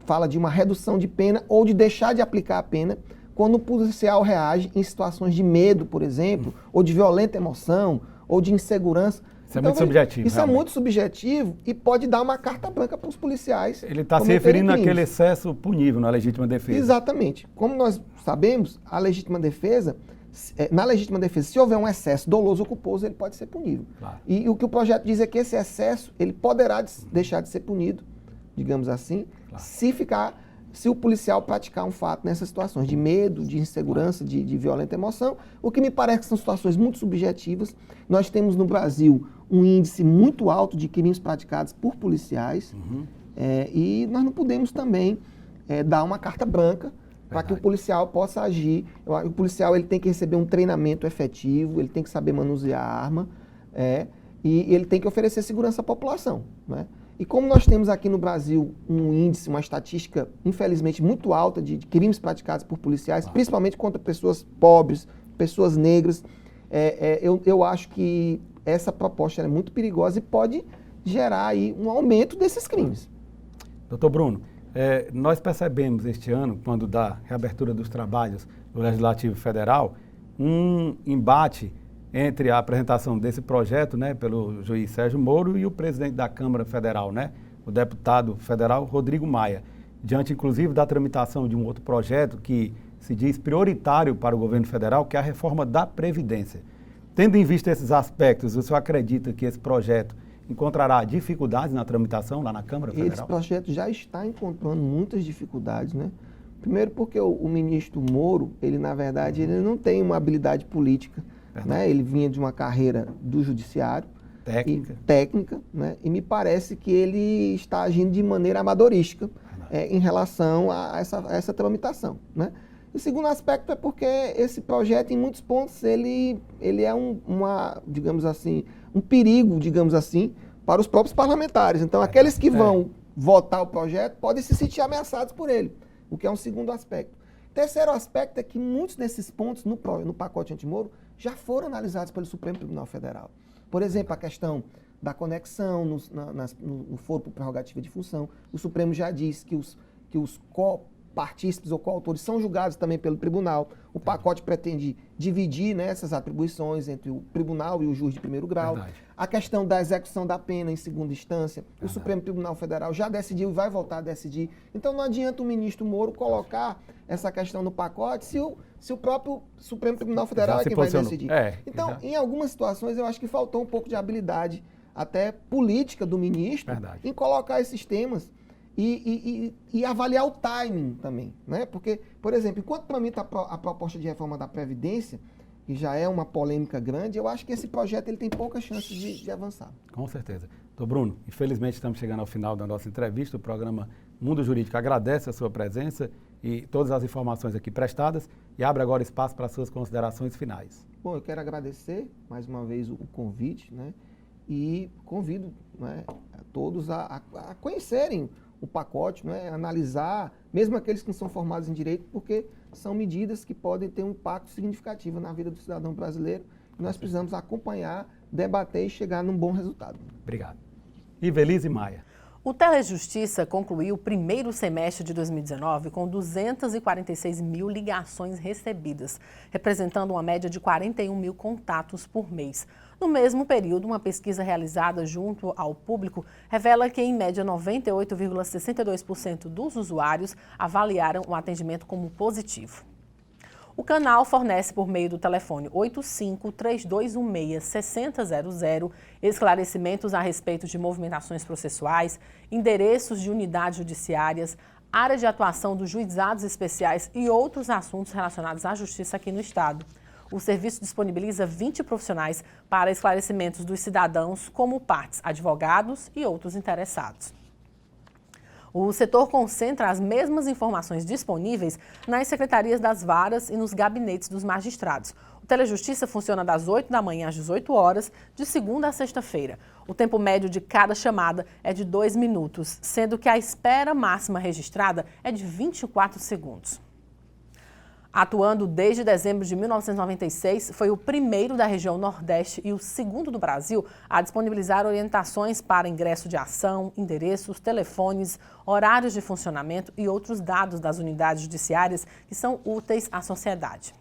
fala de uma redução de pena ou de deixar de aplicar a pena quando o policial reage em situações de medo, por exemplo, ou de violenta emoção, ou de insegurança. Isso é muito subjetivo. Isso realmente. é muito subjetivo e pode dar uma carta branca para os policiais. Ele está se referindo àquele excesso punível na legítima defesa. Exatamente. Como nós sabemos, a legítima defesa, na legítima defesa, se houver um excesso doloso ou culposo, ele pode ser punível. Claro. E o que o projeto diz é que esse excesso, ele poderá deixar de ser punido, digamos assim, claro, se o policial praticar um fato nessas situações de medo, de insegurança, de violenta emoção, o que me parece que são situações muito subjetivas. Nós temos no Brasil um índice muito alto de crimes praticados por policiais, e nós não podemos também dar uma carta branca para que o policial possa agir. O policial ele tem que receber um treinamento efetivo, ele tem que saber manusear a arma, e ele tem que oferecer segurança à população, né? E como nós temos aqui no Brasil um índice, uma estatística, infelizmente, muito alta de crimes praticados por policiais, principalmente contra pessoas pobres, pessoas negras, eu acho que essa proposta é muito perigosa e pode gerar aí um aumento desses crimes. Doutor Bruno, nós percebemos este ano, quando da reabertura dos trabalhos do Legislativo Federal, um embate entre a apresentação desse projeto, né, pelo juiz Sérgio Moro e o presidente da Câmara Federal, né, o deputado federal Rodrigo Maia, diante inclusive da tramitação de um outro projeto que se diz prioritário para o governo federal, que é a reforma da Previdência. Tendo em vista esses aspectos, o senhor acredita que esse projeto encontrará dificuldades na tramitação lá na Câmara Federal? Esse projeto já está encontrando muitas dificuldades, né? Primeiro porque o ministro Moro, ele na verdade ele não tem uma habilidade política, né? Ele vinha de uma carreira do judiciário, técnica, né? E me parece que ele está agindo de maneira amadorística em relação a essa tramitação, né? O segundo aspecto é porque esse projeto, em muitos pontos, ele é digamos assim, um perigo, digamos assim, para os próprios parlamentares. Então, aqueles que vão votar o projeto podem se sentir ameaçados por ele, o que é um segundo aspecto. Terceiro aspecto é que muitos desses pontos no pacote anti-Moro já foram analisados pelo Supremo Tribunal Federal. Por exemplo, a questão da conexão no foro por prerrogativa de função. O Supremo já disse que os copartícipes ou coautores são julgados também pelo tribunal. O pacote pretende dividir, né, essas atribuições entre o tribunal e o juiz de primeiro grau. A questão da execução da pena em segunda instância. O Supremo Tribunal Federal já decidiu e vai voltar a decidir. Então não adianta o ministro Moro colocar essa questão no pacote se o próprio Supremo Tribunal Federal é quem vai decidir. Então, em algumas situações, eu acho que faltou um pouco de habilidade, até política do ministro, em colocar esses temas e avaliar o timing também, né? Porque, por exemplo, enquanto tramita a proposta de reforma da Previdência, que já é uma polêmica grande, eu acho que esse projeto ele tem poucas chances de avançar. Com certeza. Doutor Bruno, infelizmente estamos chegando ao final da nossa entrevista. O programa Mundo Jurídico agradece a sua presença e todas as informações aqui prestadas e abre agora espaço para as suas considerações finais. Bom, eu quero agradecer mais uma vez o convite, né? E convido, né, a todos a conhecerem o pacote, né, analisar, mesmo aqueles que não são formados em direito, porque são medidas que podem ter um impacto significativo na vida do cidadão brasileiro e nós precisamos acompanhar, debater e chegar num bom resultado. Obrigado. Ivelise Maia. O Telejustiça concluiu o primeiro semestre de 2019 com 246 mil ligações recebidas, representando uma média de 41 mil contatos por mês. No mesmo período, uma pesquisa realizada junto ao público revela que, em média, 98,62% dos usuários avaliaram o atendimento como positivo. O canal fornece, por meio do telefone 85-3216-6000, esclarecimentos a respeito de movimentações processuais, endereços de unidades judiciárias, área de atuação dos juizados especiais e outros assuntos relacionados à justiça aqui no Estado. O serviço disponibiliza 20 profissionais para esclarecimentos dos cidadãos, como partes, advogados e outros interessados. O setor concentra as mesmas informações disponíveis nas secretarias das varas e nos gabinetes dos magistrados. O Telejustiça funciona das 8 da manhã às 18 horas, de segunda a sexta-feira. O tempo médio de cada chamada é de 2 minutos, sendo que a espera máxima registrada é de 24 segundos. Atuando desde dezembro de 1996, foi o primeiro da região Nordeste e o segundo do Brasil a disponibilizar orientações para ingresso de ação, endereços, telefones, horários de funcionamento e outros dados das unidades judiciárias que são úteis à sociedade.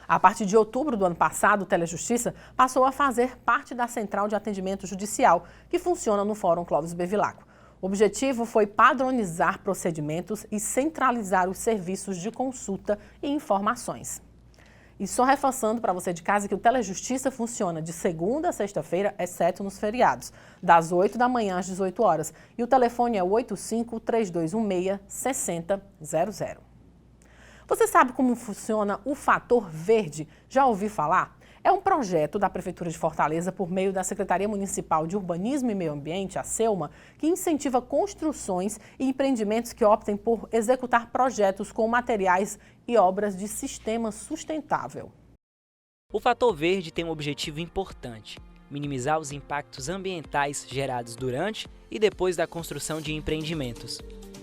A partir de outubro do ano passado, o Telejustiça passou a fazer parte da Central de Atendimento Judicial, que funciona no Fórum Clóvis Bevilacqua. O objetivo foi padronizar procedimentos e centralizar os serviços de consulta e informações. E só reforçando para você de casa que o Telejustiça funciona de segunda a sexta-feira, exceto nos feriados, das 8 da manhã às 18 horas. E o telefone é o 85-3216-6000. Você sabe como funciona o Fator Verde? Já ouviu falar? É um projeto da Prefeitura de Fortaleza por meio da Secretaria Municipal de Urbanismo e Meio Ambiente, a SEUMA, que incentiva construções e empreendimentos que optem por executar projetos com materiais e obras de sistema sustentável. O Fator Verde tem um objetivo importante: minimizar os impactos ambientais gerados durante e depois da construção de empreendimentos.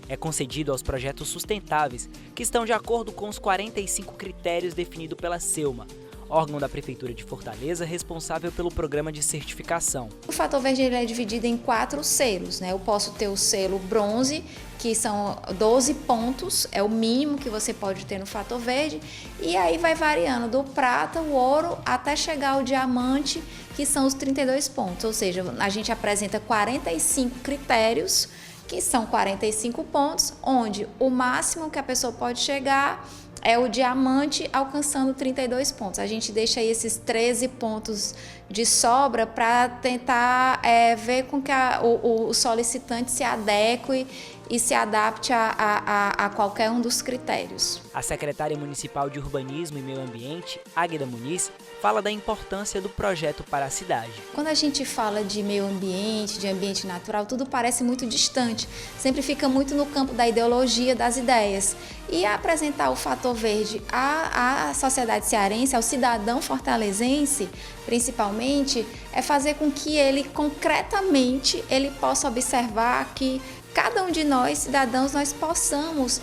É concedido aos projetos sustentáveis que estão de acordo com os 45 critérios definidos pela SEUMA, órgão da Prefeitura de Fortaleza responsável pelo programa de certificação. O Fator Verde ele é dividido em 4 selos, né? Eu posso ter o selo bronze, que são 12 pontos, é o mínimo que você pode ter no Fator Verde, e aí vai variando do prata, o ouro, até chegar ao diamante, que são os 32 pontos, ou seja, a gente apresenta 45 critérios, que são 45 pontos, onde o máximo que a pessoa pode chegar é o diamante, alcançando 32 pontos. A gente deixa aí esses 13 pontos de sobra para tentar ver com que o solicitante se adeque e se adapte a qualquer um dos critérios. A secretária municipal de Urbanismo e Meio Ambiente, Águeda Muniz, fala da importância do projeto para a cidade. Quando a gente fala de meio ambiente, de ambiente natural, tudo parece muito distante. Sempre fica muito no campo da ideologia, das ideias. E apresentar o Fator Verde à sociedade cearense, ao cidadão fortalezense, principalmente, é fazer com que ele, concretamente, ele possa observar que cada um de nós, cidadãos, nós possamos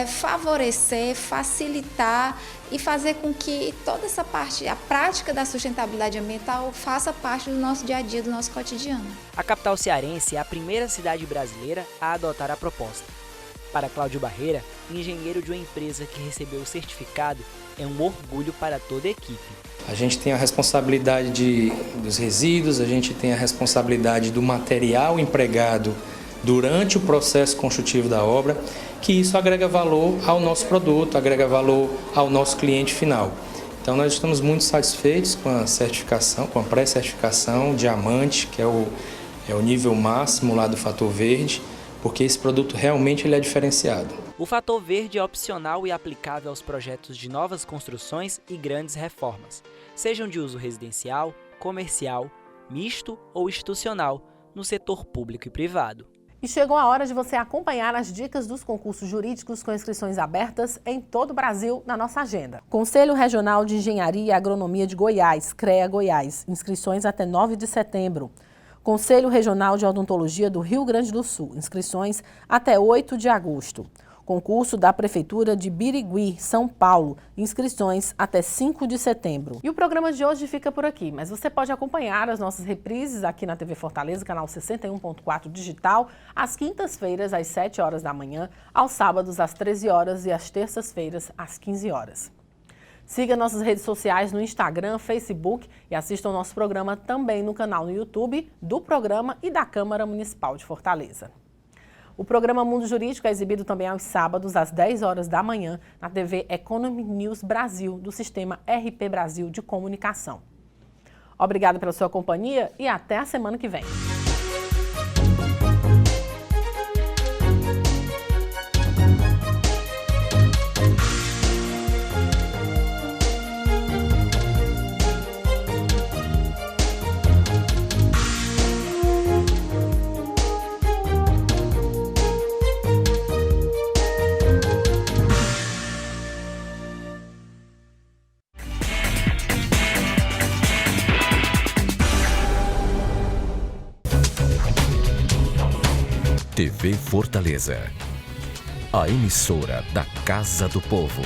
favorecer, facilitar e fazer com que toda essa parte, a prática da sustentabilidade ambiental, faça parte do nosso dia a dia, do nosso cotidiano. A capital cearense é a primeira cidade brasileira a adotar a proposta. Para Cláudio Barreira, engenheiro de uma empresa que recebeu o certificado, é um orgulho para toda a equipe. A gente tem a responsabilidade dos resíduos, a gente tem a responsabilidade do material empregado durante o processo construtivo da obra, que isso agrega valor ao nosso produto, agrega valor ao nosso cliente final. Então nós estamos muito satisfeitos com a certificação, com a pré-certificação Diamante, que é o nível máximo lá do Fator Verde, porque esse produto realmente ele é diferenciado. O Fator Verde é opcional e aplicável aos projetos de novas construções e grandes reformas, sejam de uso residencial, comercial, misto ou institucional, no setor público e privado. E chegou a hora de você acompanhar as dicas dos concursos jurídicos com inscrições abertas em todo o Brasil na nossa agenda. Conselho Regional de Engenharia e Agronomia de Goiás, CREA Goiás, inscrições até 9 de setembro. Conselho Regional de Odontologia do Rio Grande do Sul, inscrições até 8 de agosto. Concurso da Prefeitura de Birigui, São Paulo, inscrições até 5 de setembro. E o programa de hoje fica por aqui, mas você pode acompanhar as nossas reprises aqui na TV Fortaleza, canal 61.4 digital, às quintas-feiras às 7 horas da manhã, aos sábados às 13 horas e às terças-feiras às 15 horas. Siga nossas redes sociais no Instagram, Facebook e assista ao nosso programa também no canal no YouTube do programa e da Câmara Municipal de Fortaleza. O programa Mundo Jurídico é exibido também aos sábados, às 10 horas da manhã, na TV Economy News Brasil, do sistema RP Brasil de Comunicação. Obrigada pela sua companhia e até a semana que vem. TV Fortaleza, a emissora da Casa do Povo.